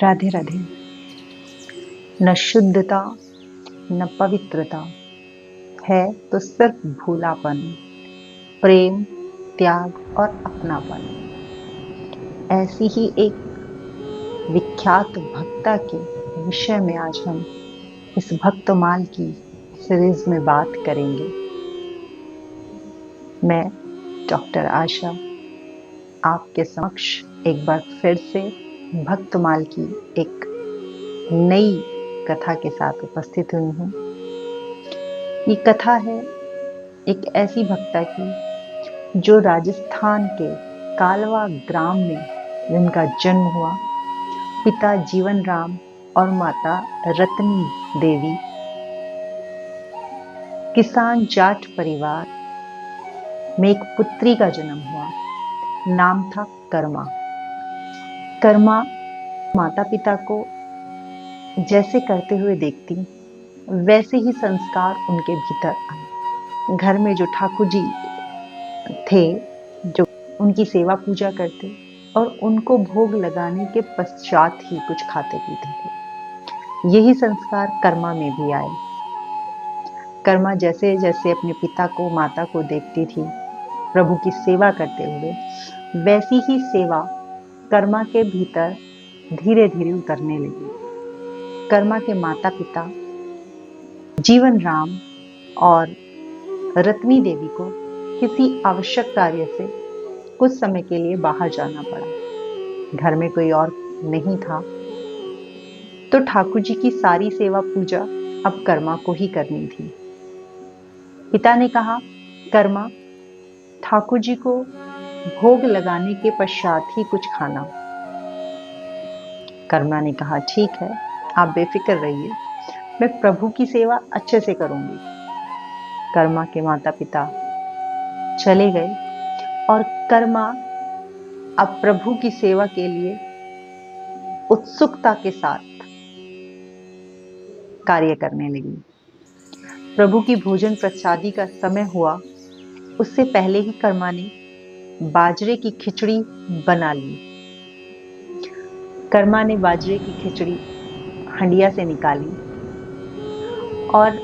राधे राधे। न शुद्धता न पवित्रता है तो सिर्फ भूलापन, प्रेम, त्याग और अपनापन। ऐसी ही एक विख्यात भक्ता के विषय में आज हम इस भक्तमाल की सीरीज में बात करेंगे। मैं डॉक्टर आशा आपके समक्ष एक बार फिर से भक्तमाल की एक नई कथा के साथ उपस्थित हुई हूँ। ये कथा है एक ऐसी भक्ता की जो राजस्थान के कालवा ग्राम में जिनका जन्म हुआ। पिता जीवन राम और माता रत्नी देवी किसान जाट परिवार में एक पुत्री का जन्म हुआ। नाम था कर्मा। कर्मा माता पिता को जैसे करते हुए देखती वैसे ही संस्कार उनके भीतर आए। घर में जो ठाकुर जी थे जो उनकी सेवा पूजा करते और उनको भोग लगाने के पश्चात ही कुछ खाते पीते थे। यही संस्कार कर्मा में भी आए। कर्मा जैसे जैसे अपने पिता को माता को देखती थी प्रभु की सेवा करते हुए, वैसी ही सेवा कर्मा के भीतर धीरे धीरे उतरने लगी। कर्मा के माता पिता जीवन राम और रत्नी देवी को किसी आवश्यक कार्य से कुछ समय के लिए बाहर जाना पड़ा। घर में कोई और नहीं था तो ठाकुर जी की सारी सेवा पूजा अब कर्मा को ही करनी थी। पिता ने कहा, कर्मा, ठाकुर जी को भोग लगाने के पश्चात ही कुछ खाना। कर्मा ने कहा, ठीक है, आप बेफिक्र रहिए, मैं प्रभु की सेवा अच्छे से करूंगी। कर्मा के माता पिता चले गए और कर्मा अब प्रभु की सेवा के लिए उत्सुकता के साथ कार्य करने लगी। प्रभु की भोजन प्रसादी का समय हुआ, उससे पहले ही कर्मा ने बाजरे की खिचड़ी बना ली। कर्मा ने बाजरे की खिचड़ी हंडिया से निकाली और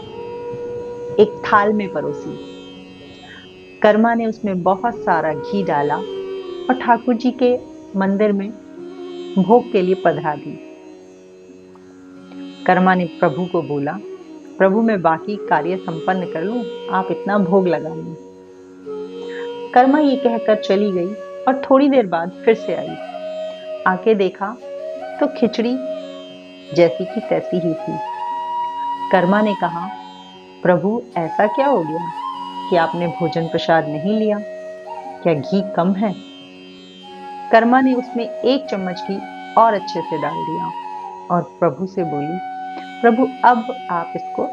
एक थाल में परोसी। कर्मा ने उसमें बहुत सारा घी डाला और ठाकुर जी के मंदिर में भोग के लिए पधरा दी। कर्मा ने प्रभु को बोला, प्रभु मैं बाकी कार्य संपन्न कर लूं, आप इतना भोग लगा लें। कर्मा ये कहकर चली गई और थोड़ी देर बाद फिर से आई। आके देखा तो खिचड़ी जैसी की तैसी ही थी। कर्मा ने कहा, प्रभु ऐसा क्या हो गया कि आपने भोजन प्रसाद नहीं लिया? क्या घी कम है? कर्मा ने उसमें एक चम्मच घी और अच्छे से डाल दिया और प्रभु से बोली, प्रभु अब आप इसको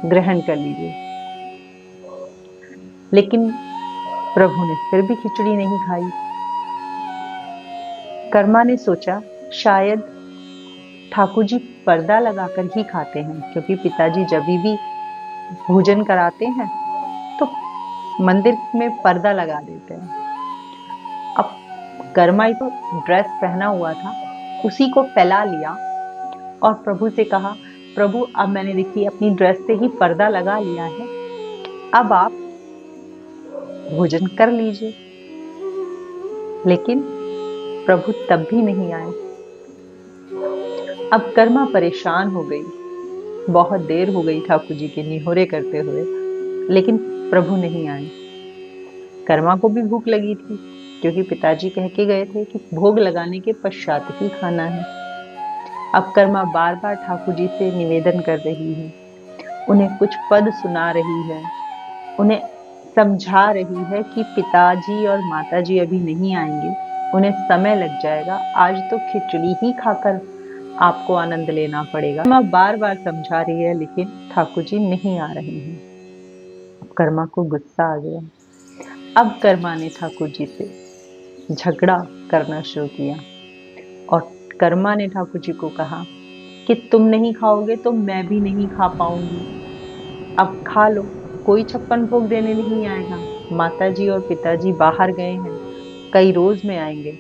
ग्रहण कर लीजिए। लेकिन प्रभु ने फिर भी खिचड़ी नहीं खाई। कर्मा ने सोचा शायद ठाकुर जी पर्दा लगाकर ही खाते हैं, क्योंकि पिताजी जब भी भोजन कराते हैं तो मंदिर में पर्दा लगा देते हैं। अब कर्मा ही तो ड्रेस पहना हुआ था, उसी को फैला लिया और प्रभु से कहा, प्रभु अब मैंने देखिए अपनी ड्रेस से ही पर्दा लगा लिया है, अब आप भोजन कर लीजिए। लेकिन प्रभु तब भी नहीं आए। अब कर्मा परेशान हो गई। बहुत देर हो गई ठाकुर जी के निहोरे करते हुए, लेकिन प्रभु नहीं आए। कर्मा को भी भूख लगी थी, क्योंकि पिताजी कह के गए थे कि भोग लगाने के पश्चात ही खाना है। अब कर्मा बार बार ठाकुर जी से निवेदन कर रही है, उन्हें कुछ पद सुना रही है, उन्हें समझा रही है कि पिताजी और माताजी अभी नहीं आएंगे, उन्हें समय लग जाएगा, आज तो खिचड़ी ही खाकर आपको आनंद लेना पड़ेगा। कर्मा बार बार समझा रही है, लेकिन ठाकुर जी नहीं आ रहे हैं। अब कर्मा को गुस्सा आ गया। अब कर्मा ने ठाकुर जी से झगड़ा करना शुरू किया और कर्मा ने ठाकुर जी को कहा कि तुम नहीं खाओगे तो मैं भी नहीं खा पाऊंगी, अब खा लो, कोई 56 भोग देने नहीं आएगा। माताजी और पिताजी बाहर गए हैं, कई रोज में आएंगे,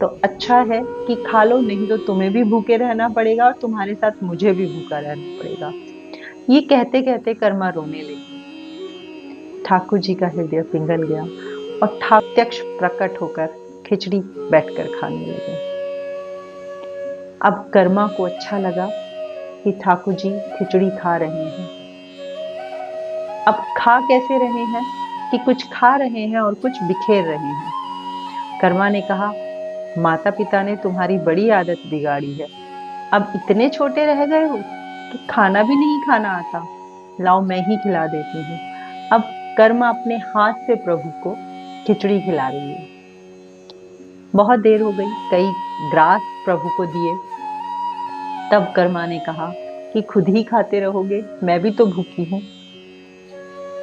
तो अच्छा है कि खा लो, नहीं तो तुम्हें भी भूखे रहना पड़ेगा और तुम्हारे साथ मुझे भी भूखा रहना पड़ेगा। ये कहते कहते कर्मा रोने लगी। ठाकुर जी का हृदय पिघल गया और प्रत्यक्ष प्रकट होकर खिचड़ी बैठकर खाने लगे। अब कर्मा को अच्छा लगा कि ठाकुर जी खिचड़ी खा रहे हैं। अब खा कैसे रहे हैं कि कुछ खा रहे हैं और कुछ बिखेर रहे हैं। कर्मा ने कहा, माता पिता ने तुम्हारी बड़ी आदत बिगाड़ी है। अब इतने छोटे रह गए हो कि खाना भी नहीं खाना आता। लाओ मैं ही खिला देती हूँ। अब कर्मा अपने हाथ से प्रभु को खिचड़ी खिला रही है। बहुत देर हो गई, कई ग्रास प्रभु को दिए। तब कर्मा ने कहा कि खुद ही खाते रहोगे, मैं भी तो भूखी हूँ।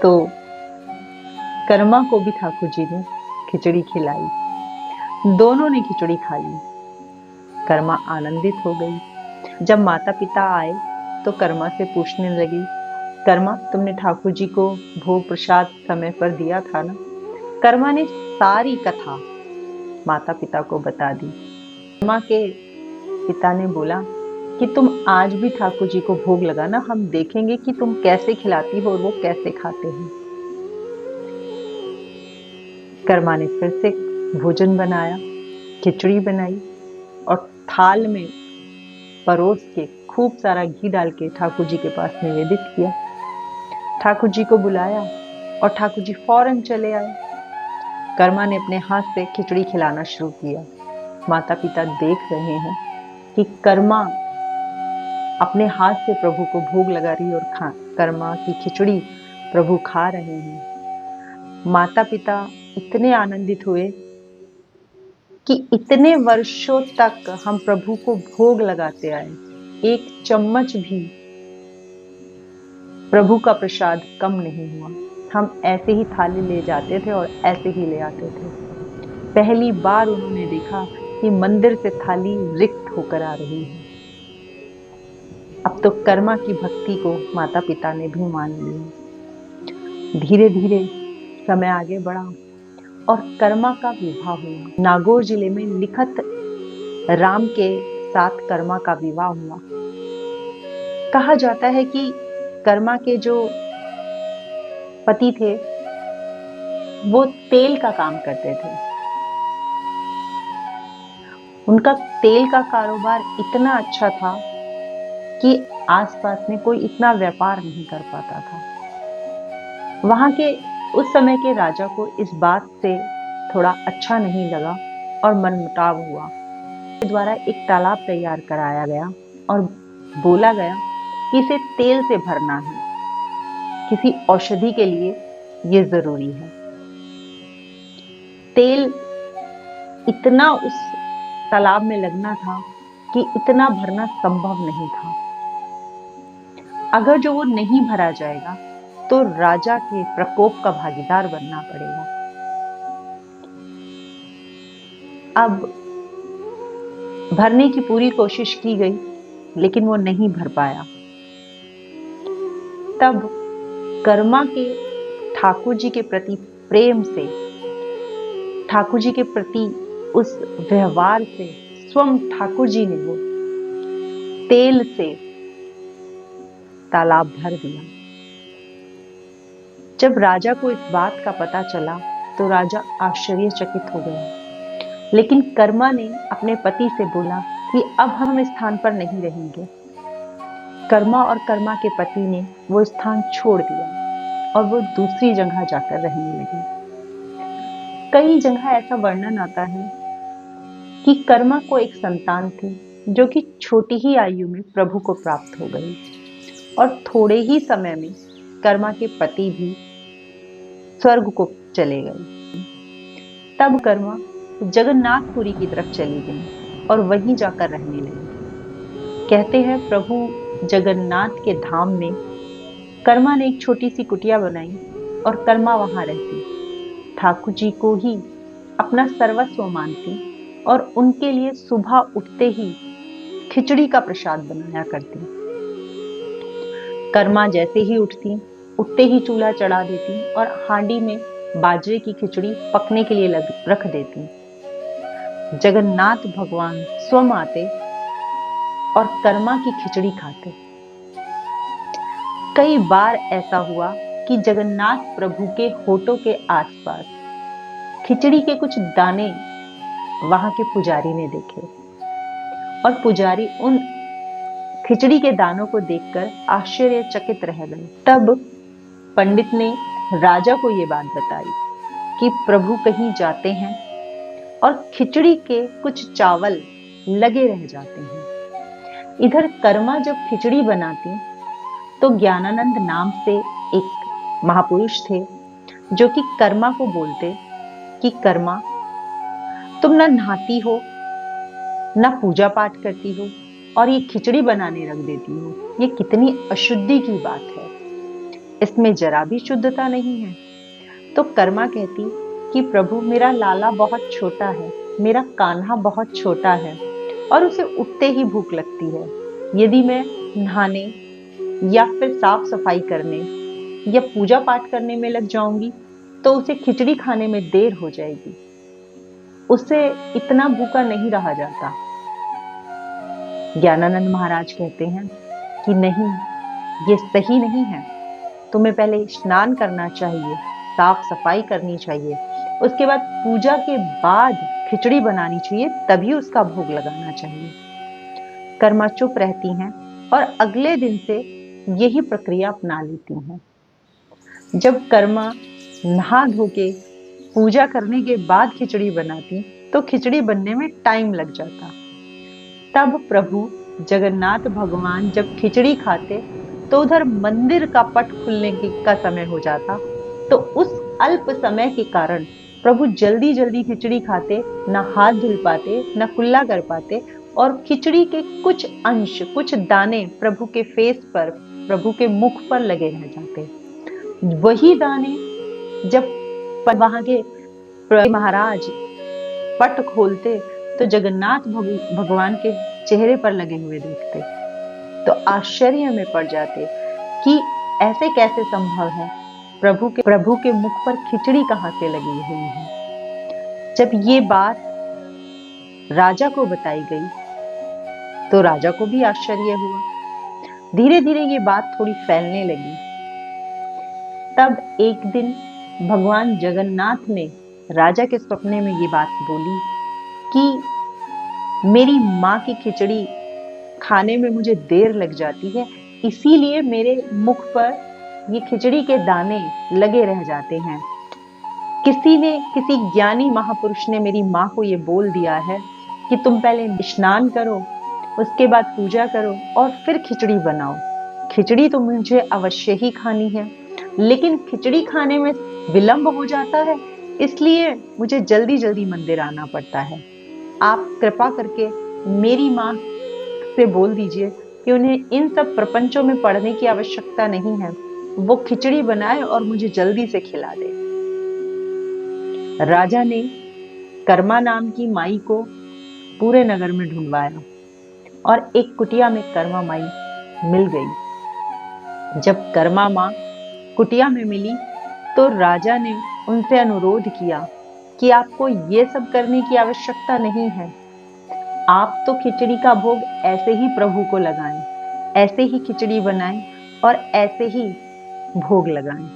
तो कर्मा को भी ठाकुर जी ने खिचड़ी खिलाई। दोनों ने खिचड़ी खा ली। कर्मा आनंदित हो गई। जब माता पिता आए तो कर्मा से पूछने लगी, कर्मा तुमने ठाकुर जी को भोग प्रसाद समय पर दिया था ना? कर्मा ने सारी कथा माता पिता को बता दी। कर्मा के पिता ने बोला कि तुम आज भी ठाकुर जी को भोग लगाना, हम देखेंगे कि तुम कैसे खिलाती हो और वो कैसे खाते हैं। कर्मा ने फिर से भोजन बनाया, खिचड़ी बनाई और थाल में परोस के खूब सारा घी डाल के ठाकुर जी के पास निवेदित किया। ठाकुर जी को बुलाया और ठाकुर जी फौरन चले आए। कर्मा ने अपने हाथ से खिचड़ी खिलाना शुरू किया। माता पिता देख रहे हैं कि कर्मा अपने हाथ से प्रभु को भोग लगा रही और कर्मा की खिचड़ी प्रभु खा रहे हैं। माता पिता इतने आनंदित हुए कि इतने वर्षों तक हम प्रभु को भोग लगाते आए, एक चम्मच भी प्रभु का प्रसाद कम नहीं हुआ। हम ऐसे ही थाली ले जाते थे और ऐसे ही ले आते थे। पहली बार उन्होंने देखा कि मंदिर से थाली रिक्त होकर आ रही है। अब तो कर्मा की भक्ति को माता पिता ने भी मान लिया। धीरे धीरे समय आगे बढ़ा और कर्मा का विवाह हुआ। नागौर जिले में लिखत राम के साथ कर्मा का विवाह हुआ। कहा जाता है कि कर्मा के जो पति थे वो तेल का काम करते थे। उनका तेल का कारोबार इतना अच्छा था कि आसपास में कोई इतना व्यापार नहीं कर पाता था। वहां के उस समय के राजा को इस बात से थोड़ा अच्छा नहीं लगा और मनमुटाव हुआ। द्वारा एक तालाब तैयार कराया गया और बोला गया कि इसे तेल से भरना है, किसी औषधि के लिए ये जरूरी है। तेल इतना उस तालाब में लगना था कि इतना भरना संभव नहीं था। अगर जो वो नहीं भरा जाएगा तो राजा के प्रकोप का भागीदार बनना पड़ेगा। अब भरने की पूरी कोशिश की गई लेकिन वो नहीं भर पाया। तब कर्मा के ठाकुर जी के प्रति प्रेम से, ठाकुर जी के प्रति उस व्यवहार से स्वयं ठाकुर जी ने वो तेल से तालाब भर दिया। जब राजा को इस बात का पता चला तो राजा आश्चर्यचकित हो गया। लेकिन कर्मा ने अपने पति से बोला कि अब हम इस स्थान पर नहीं रहेंगे। कर्मा और कर्मा के पति ने वो स्थान छोड़ दिया और वो दूसरी जगह जाकर रहने लगे। कई जगह ऐसा वर्णन आता है कि कर्मा को एक संतान थी जो कि छोटी ही आयु में प्रभु को प्राप्त हो गई और थोड़े ही समय में कर्मा के पति भी स्वर्ग को चले गए। तब कर्मा जगन्नाथपुरी की तरफ चली गई और वहीं जाकर रहने लगी। कहते हैं प्रभु जगन्नाथ के धाम में कर्मा ने एक छोटी सी कुटिया बनाई और कर्मा वहां रहती, ठाकुर जी को ही अपना सर्वस्व मानती और उनके लिए सुबह उठते ही खिचड़ी का प्रसाद बनाया करती। कर्मा जैसे ही उठते ही चूल्हा चढ़ा देती और हांडी में बाजरे की खिचड़ी पकने के लिए रख देती। जगन्नाथ भगवान स्वयं आते और कर्मा की खिचड़ी खाते। कई बार ऐसा हुआ कि जगन्नाथ प्रभु के होठों के आसपास खिचड़ी के कुछ दाने वहां के पुजारी ने देखे और पुजारी उन खिचड़ी के दानों को देखकर आश्चर्यचकित रह गए। तब पंडित ने राजा को ये बात बताई कि प्रभु कहीं जाते हैं और खिचड़ी के कुछ चावल लगे रह जाते हैं। इधर कर्मा जब खिचड़ी बनाती तो ज्ञानानंद नाम से एक महापुरुष थे जो कि कर्मा को बोलते कि कर्मा, तुम ना नहाती हो, ना पूजा पाठ करती हो और ये खिचड़ी बनाने रख देती हो, ये कितनी अशुद्धि की बात है, इसमें जरा भी शुद्धता नहीं है। तो कर्मा कहती कि प्रभु, मेरा लाला बहुत छोटा है, मेरा कान्हा बहुत छोटा है और उसे उठते ही भूख लगती है। यदि मैं नहाने या फिर साफ सफाई करने या पूजा पाठ करने में लग जाऊंगी तो उसे खिचड़ी खाने में देर हो जाएगी, उससे इतना भूखा नहीं रहा जाता। ज्ञानानंद महाराज कहते हैं कि नहीं, ये सही नहीं है, तुम्हें पहले स्नान करना चाहिए, साफ सफाई करनी चाहिए, उसके बाद पूजा के बाद खिचड़ी बनानी चाहिए, तभी उसका भोग लगाना चाहिए। कर्मा चुप रहती हैं और अगले दिन से यही प्रक्रिया अपना लेती हैं। जब कर्मा नहा धो के पूजा करने के बाद खिचड़ी बनाती तो खिचड़ी बनने में टाइम लग जाता। तब प्रभु जगन्नाथ भगवान जब खिचड़ी खाते तो उधर मंदिर का पट खुलने का समय हो जाता, तो उस अल्प समय के कारण प्रभु जल्दी जल्दी खिचड़ी खाते, ना हाथ धुल पाते, ना कुल्ला कर पाते और खिचड़ी के कुछ अंश, कुछ दाने प्रभु के फेस पर, प्रभु के मुख पर लगे रह जाते। वही दाने जब वहां के महाराज पट खोलते तो जगन्नाथ भगवान के चेहरे पर लगे हुए देखते तो आश्चर्य में पड़ जाते कि ऐसे कैसे संभव है, प्रभु के मुख पर खिचड़ी कहां से लगी हुई है। जब ये बात राजा को बताई गई तो राजा को भी आश्चर्य हुआ। धीरे धीरे ये बात थोड़ी फैलने लगी। तब एक दिन भगवान जगन्नाथ ने राजा के सपने में ये बात बोली कि मेरी माँ की खिचड़ी खाने में मुझे देर लग जाती है, इसीलिए मेरे मुख पर ये खिचड़ी के दाने लगे रह जाते हैं। किसी ज्ञानी महापुरुष ने मेरी माँ को ये बोल दिया है कि तुम पहले स्नान करो, उसके बाद पूजा करो और फिर खिचड़ी बनाओ। खिचड़ी तो मुझे अवश्य ही खानी है, लेकिन खिचड़ी खाने में विलंब हो जाता है, इसलिए मुझे जल्दी जल्दी मंदिर आना पड़ता है। आप कृपा करके मेरी माँ से बोल दीजिए कि उन्हें इन सब प्रपंचों में पढ़ने की आवश्यकता नहीं है, वो खिचड़ी बनाए और मुझे जल्दी से खिला दे। राजा ने कर्मा नाम की माई को पूरे नगर में ढूंढवाया और एक कुटिया में कर्मा माई मिल गई। जब कर्मा माँ कुटिया में मिली तो राजा ने उनसे अनुरोध किया कि आपको ये सब करने की आवश्यकता नहीं है, आप तो खिचड़ी का भोग ऐसे ही प्रभु को लगाएं, ऐसे ही खिचड़ी बनाएं और ऐसे ही भोग लगाएं।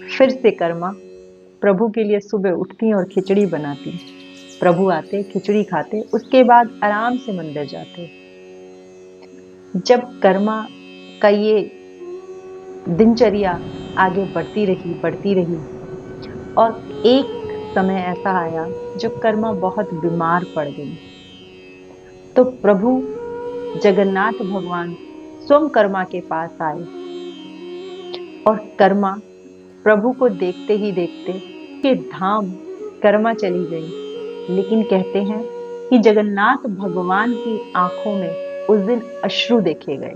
फिर से कर्मा प्रभु के लिए सुबह उठती और खिचड़ी बनाती। प्रभु आते, खिचड़ी खाते, उसके बाद आराम से मंदिर जाते। जब कर्मा का ये दिनचर्या आगे बढ़ती रही और एक समय ऐसा आया जब कर्मा बहुत बीमार पड़ गई। तो प्रभु जगन्नाथ भगवान स्वयं कर्मा के पास आए और कर्मा प्रभु को देखते ही देखते के धाम कर्मा चली गई। लेकिन कहते हैं कि जगन्नाथ भगवान की आंखों में उस दिन अश्रु देखे गए।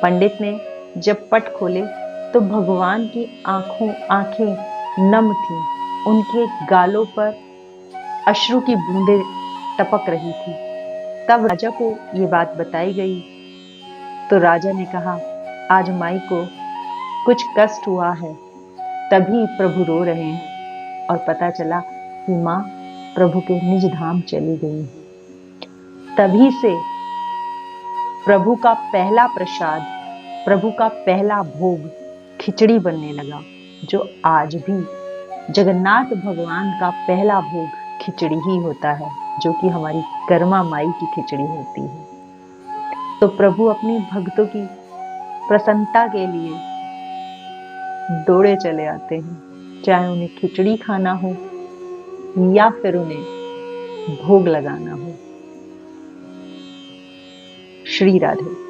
पंडित ने जब पट खोले तो भगवान की आंखें नम थीं, उनके गालों पर अश्रु की बूंदें टपक रही थी। तब राजा को ये बात बताई गई तो राजा ने कहा, आज माई को कुछ कष्ट हुआ है, तभी प्रभु रो रहे हैं। और पता चला कि माँ प्रभु के निज धाम चली गई हैं। तभी से प्रभु का पहला प्रसाद, प्रभु का पहला भोग खिचड़ी बनने लगा, जो आज भी जगन्नाथ भगवान का पहला भोग खिचड़ी ही होता है, जो कि हमारी कर्मा माई की खिचड़ी होती है। तो प्रभु अपनी भक्तों की प्रसन्नता के लिए दौड़े चले आते हैं, चाहे उन्हें खिचड़ी खाना हो या फिर उन्हें भोग लगाना हो। श्री राधे।